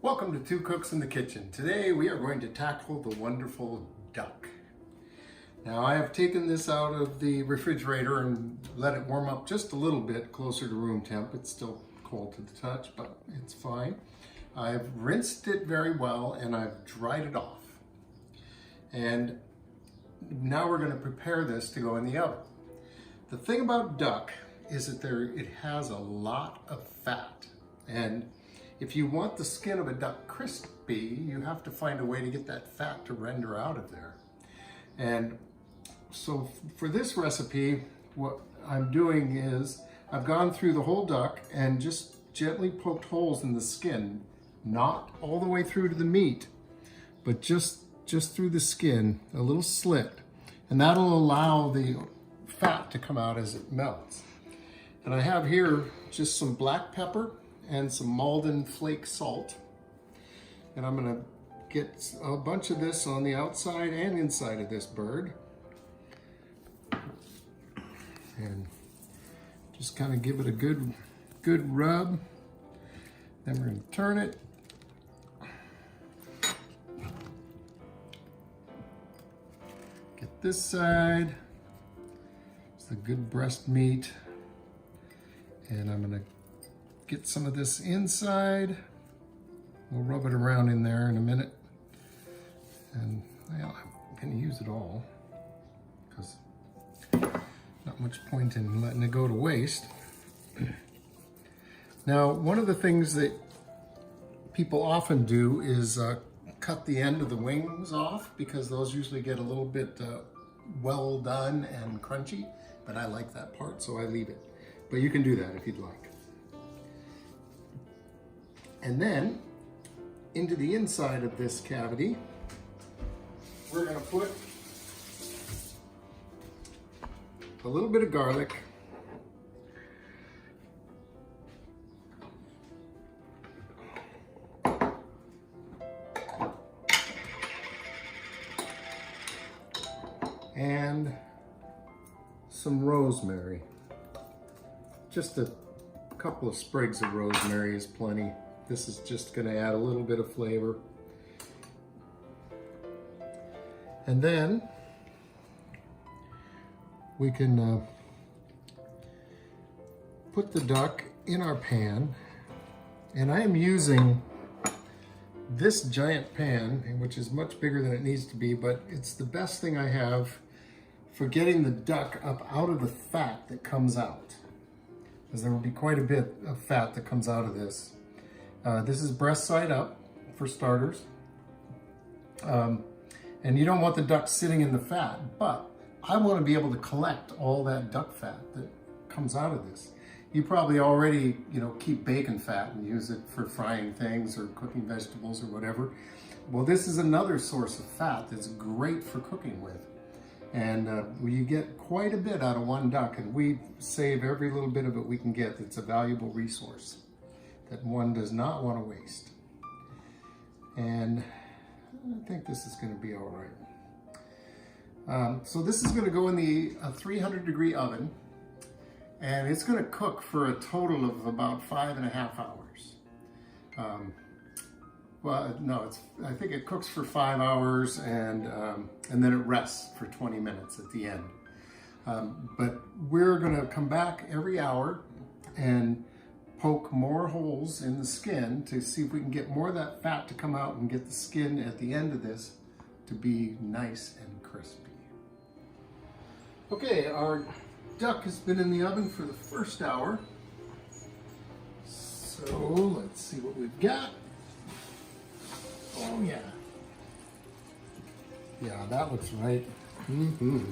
Welcome to Two Cooks in the Kitchen. Today we are going to tackle the wonderful duck. Now I have taken this out of the refrigerator and let it warm up just a little bit closer to room temp. It's still cold to the touch, but it's fine. I've rinsed it very well and I've dried it off. And now we're going to prepare this to go in the oven. The thing about duck is that it has a lot of fat, and if you want the skin of a duck crispy, you have to find a way to get that fat to render out of there. And so for this recipe, what I'm doing is I've gone through the whole duck and just gently poked holes in the skin, not all the way through to the meat, but just through the skin, a little slit, and that'll allow the fat to come out as it melts. And I have here just some black pepper and some Malden flake salt. And I'm gonna get a bunch of this on the outside and inside of this bird. And just kind of give it a good rub. Then we're gonna turn it. Get this side. It's the good breast meat. And I'm gonna get some of this inside. We'll rub it around in there in a minute. And well, I'm gonna use it all because not much point in letting it go to waste. Now, one of the things that people often do is cut the end of the wings off because those usually get a little bit well done and crunchy, but I like that part, so I leave it. But you can do that if you'd like. And then, into the inside of this cavity, we're gonna put a little bit of garlic, and some rosemary. Just a couple of sprigs of rosemary is plenty. This is just going to add a little bit of flavor. And then we can put the duck in our pan. And I am using this giant pan, which is much bigger than it needs to be, but it's the best thing I have for getting the duck up out of the fat that comes out. Because there will be quite a bit of fat that comes out of this. This is breast side up, for starters. And you don't want the duck sitting in the fat, but I want to be able to collect all that duck fat that comes out of this. You probably already, keep bacon fat and use it for frying things or cooking vegetables or whatever. Well, this is another source of fat that's great for cooking with. And you get quite a bit out of one duck, and we save every little bit of it we can get. It's a valuable resource that one does not want to waste. And I think this is going to be all right. So this is going to go in the 300-degree oven, and it's going to cook for a total of about 5.5 hours. Well, no, I think it cooks for 5 hours, and then it rests for 20 minutes at the end. But we're going to come back every hour and poke more holes in the skin to see if we can get more of that fat to come out and get the skin at the end of this to be nice and crispy. Okay, our duck has been in the oven for the first hour. So let's see what we've got. Oh yeah. Yeah, that looks right. You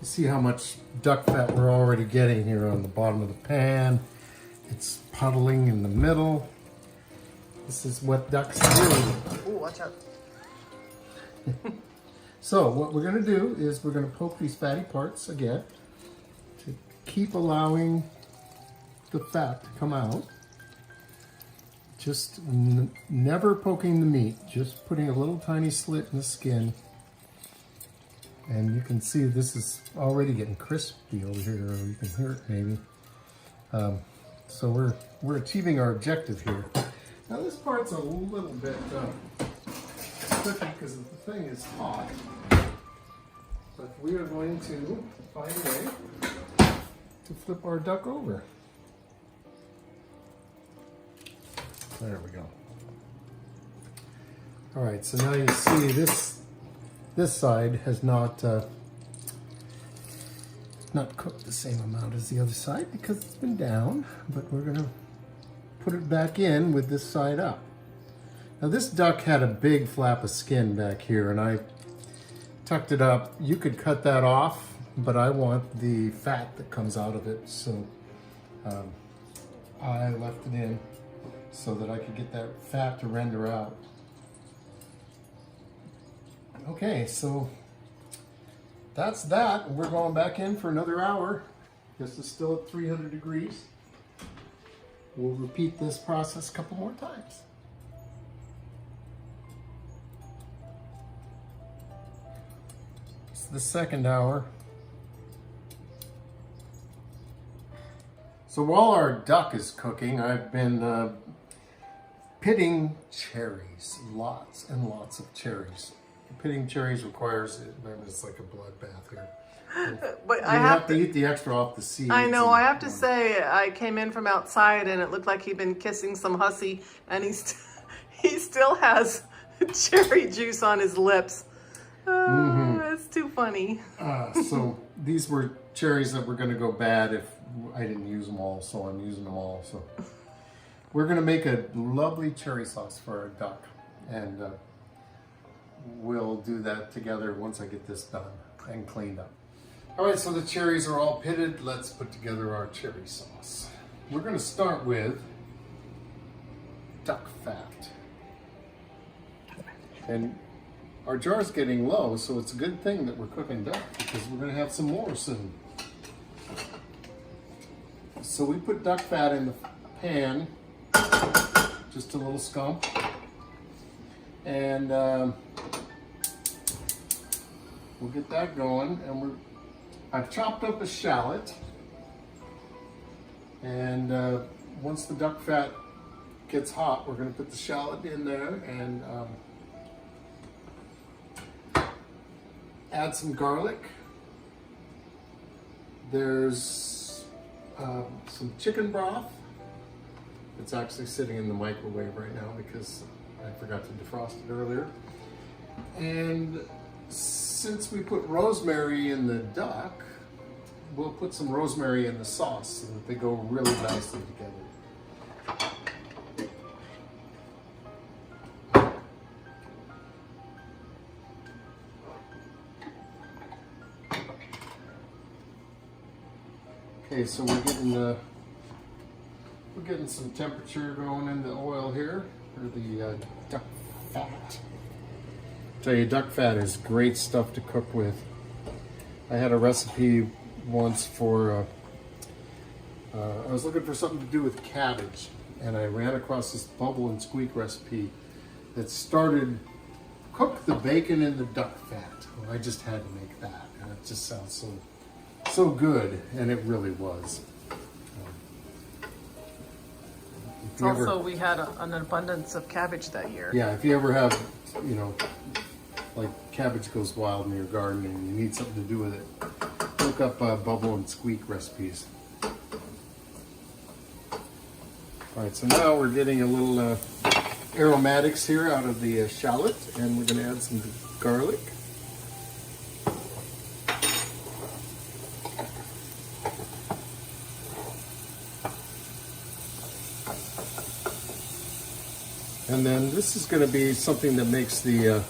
see how much duck fat we're already getting here on the bottom of the pan. It's puddling in the middle. This is what ducks do. Oh, watch out. So what we're gonna do is we're gonna poke these fatty parts again to keep allowing the fat to come out. Just never poking the meat, just putting a little tiny slit in the skin. And you can see this is already getting crispy over here, or you can hear it maybe. So we're achieving our objective here. Now this part's a little bit tricky because the thing is hot, but we are going to find a way to flip our duck over. There we go. All right, so now you see this side has not cooked the same amount as the other side because it's been down, but we're gonna put it back in with this side up. Now this duck had a big flap of skin back here and I tucked it up. You could cut that off, but I want the fat that comes out of it, so I left it in so that I could get that fat to render out. Okay, so that's that. We're going back in for another hour. This is still at 300 degrees. We'll repeat this process a couple more times. It's the second hour. So while our duck is cooking, I've been pitting cherries. Lots and lots of cherries. Pitting cherries requires, it's like a bloodbath here. But I have to eat the extra off the seeds. I know. I have to say, I came in from outside and it looked like he'd been kissing some hussy, and he still has cherry juice on his lips. It's too funny. So these were cherries that were going to go bad if I didn't use them all, so I'm using them all. So we're going to make a lovely cherry sauce for our duck, and we'll do that together once I get this done and cleaned up. All right, so the cherries are all pitted. Let's put together our cherry sauce. We're going to start with duck fat. And our jar's getting low, so it's a good thing that we're cooking duck because we're going to have some more soon. So we put duck fat in the pan, just a little scump. And we'll get that going, and I've chopped up a shallot, and once the duck fat gets hot, we're going to put the shallot in there and add some garlic. There's some chicken broth. It's actually sitting in the microwave right now because I forgot to defrost it earlier. And since we put rosemary in the duck, we'll put some rosemary in the sauce so that they go really nicely together. Okay, so we're getting some temperature going in the oil here for the duck fat. Tell you, duck fat is great stuff to cook with. I had a recipe once for, I was looking for something to do with cabbage, and I ran across this bubble and squeak recipe that started cook the bacon in the duck fat. Well, I just had to make that, and it just sounds so good, and it really was. Also, we had an abundance of cabbage that year. Yeah, if you ever have, like cabbage goes wild in your garden and you need something to do with it, look up bubble and squeak recipes. All right, so now we're getting a little aromatics here out of the shallot, and we're going to add some garlic. And then this is going to be something that makes the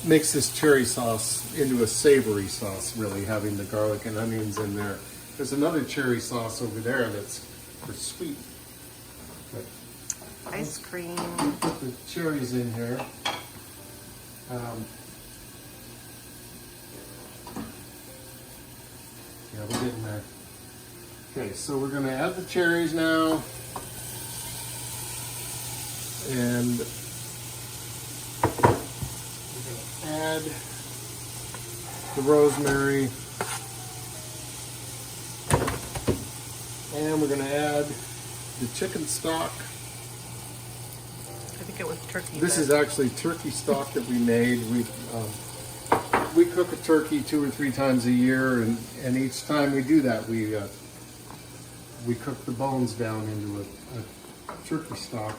makes this cherry sauce into a savory sauce, really, having the garlic and onions in there. There's another cherry sauce over there that's for sweet. But ice cream. We put the cherries in here. Yeah, we're getting there. Okay, so we're going to add the cherries now. And we're going to add the rosemary. And we're going to add the chicken stock. it with turkey. This is actually turkey stock that we made. We cook a turkey 2 or 3 times a year, and each time we do that, we cook the bones down into a turkey stock.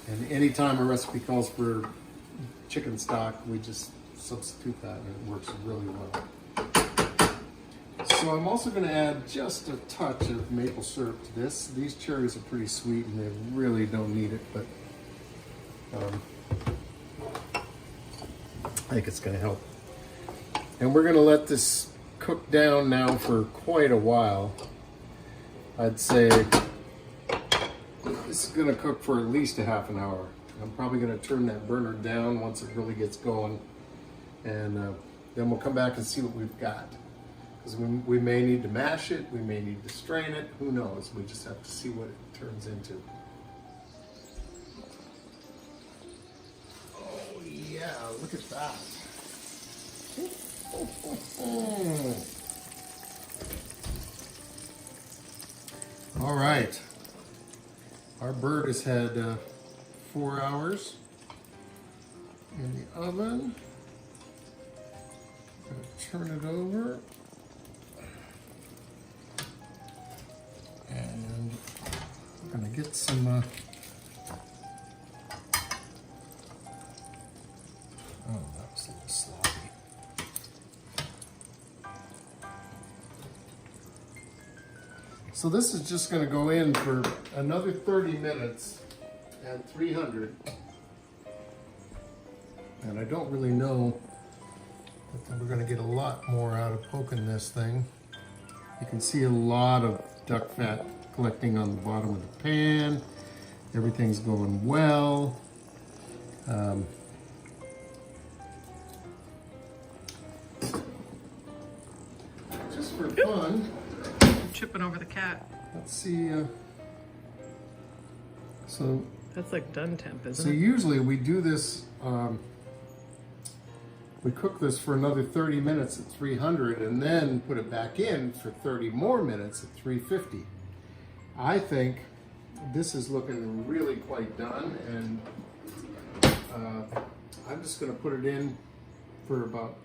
And anytime a recipe calls for chicken stock, we just substitute that, and it works really well. So I'm also going to add just a touch of maple syrup to this. These cherries are pretty sweet, and they really don't need it, but I think it's going to help. And we're going to let this cook down now for quite a while. I'd say this is going to cook for at least a half an hour. I'm probably going to turn that burner down once it really gets going, and then we'll come back and see what we've got. Because we may need to mash it, we may need to strain it, who knows? We just have to see what it turns into. Oh yeah, look at that. All right, our bird has had 4 hours in the oven. I'm going to turn it over. And I'm going to get some oh, that was a little sloppy. So this is just going to go in for another 30 minutes at 300. And I don't really know, but we're going to get a lot more out of poking this thing. You can see a lot of duck fat collecting on the bottom of the pan. Everything's going well. Just for fun. I'm tripping over the cat. Let's see. So that's like done temp, isn't so it? Usually we do this. We cook this for another 30 minutes at 300 and then put it back in for 30 more minutes at 350. I think this is looking really quite done, and I'm just going to put it in for about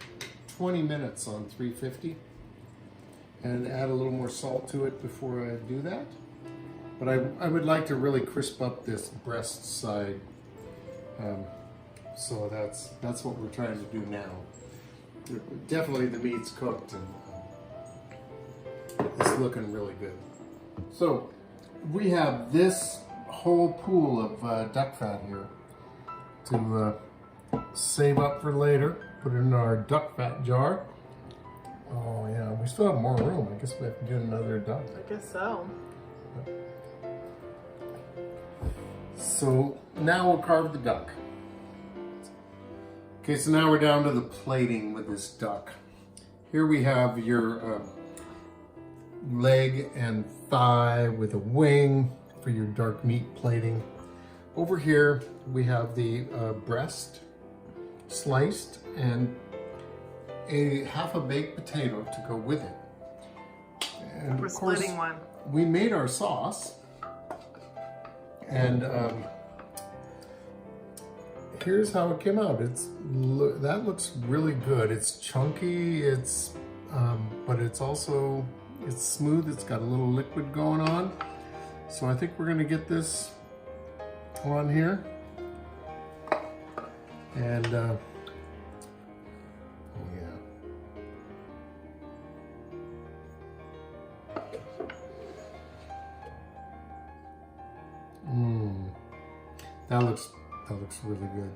20 minutes on 350 and add a little more salt to it before I do that. But I would like to really crisp up this breast side. So that's what we're trying to do now. Definitely the meat's cooked and it's looking really good. So we have this whole pool of duck fat here to save up for later. Put it in our duck fat jar. Oh yeah, we still have more room. I guess we have to do another duck. I guess so. So now we'll carve the duck. Okay, so now we're down to the plating with this duck. Here we have your leg and thigh with a wing for your dark meat plating. Over here we have the breast sliced and a half a baked potato to go with it. And we're of course, splitting one. We made our sauce, and here's how it came out. That looks really good. It's chunky. But it's also smooth. It's got a little liquid going on. So I think we're gonna get this on here, and oh yeah. That looks really good.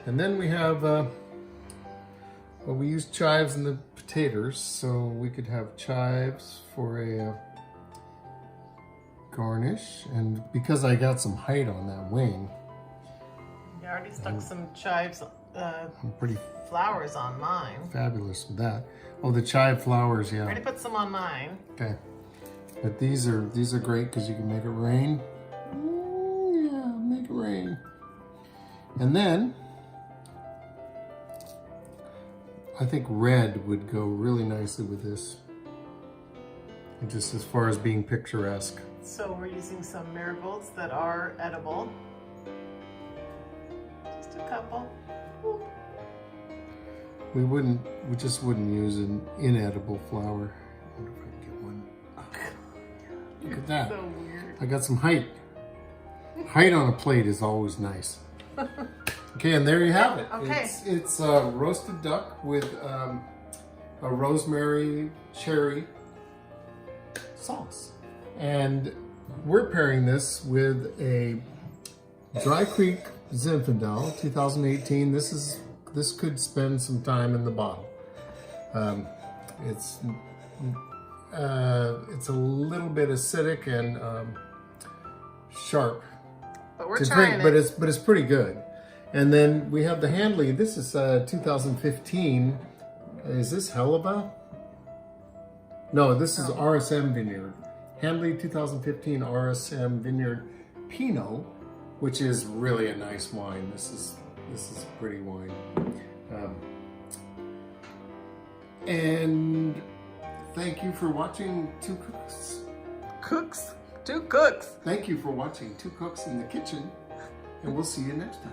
And then we have, well, we use chives in the potatoes, so we could have chives for a garnish. And because I got some height on that wing, You already stuck some chives, I'm pretty flowers on mine. fabulous with that. Oh, the chive flowers, I yeah. already put some on mine. Okay. But these are great because you can make it rain. Yeah, make it rain. And then I think red would go really nicely with this. just as far as being picturesque. So we're using some marigolds that are edible. Just a couple. Ooh. We just wouldn't use an inedible flower. I wonder if I can get one. Oh, look at that. So weird. I got some height. Height on a plate is always nice. Okay, and there you have it. Okay. It's roasted duck with a rosemary cherry sauce. And we're pairing this with a Dry Creek Zinfandel 2018. This could spend some time in the bottle. It's a little bit acidic and sharp But we're to trying drink, it. but it's pretty good. And then we have the Handley. This is 2015. Is this Helva? No, this is RSM Vineyard. Handley 2015 RSM Vineyard Pinot, which is really a nice wine. This is a pretty wine. And thank you for watching Two Cooks. Two cooks. Thank you for watching Two Cooks in the Kitchen, and we'll see you next time.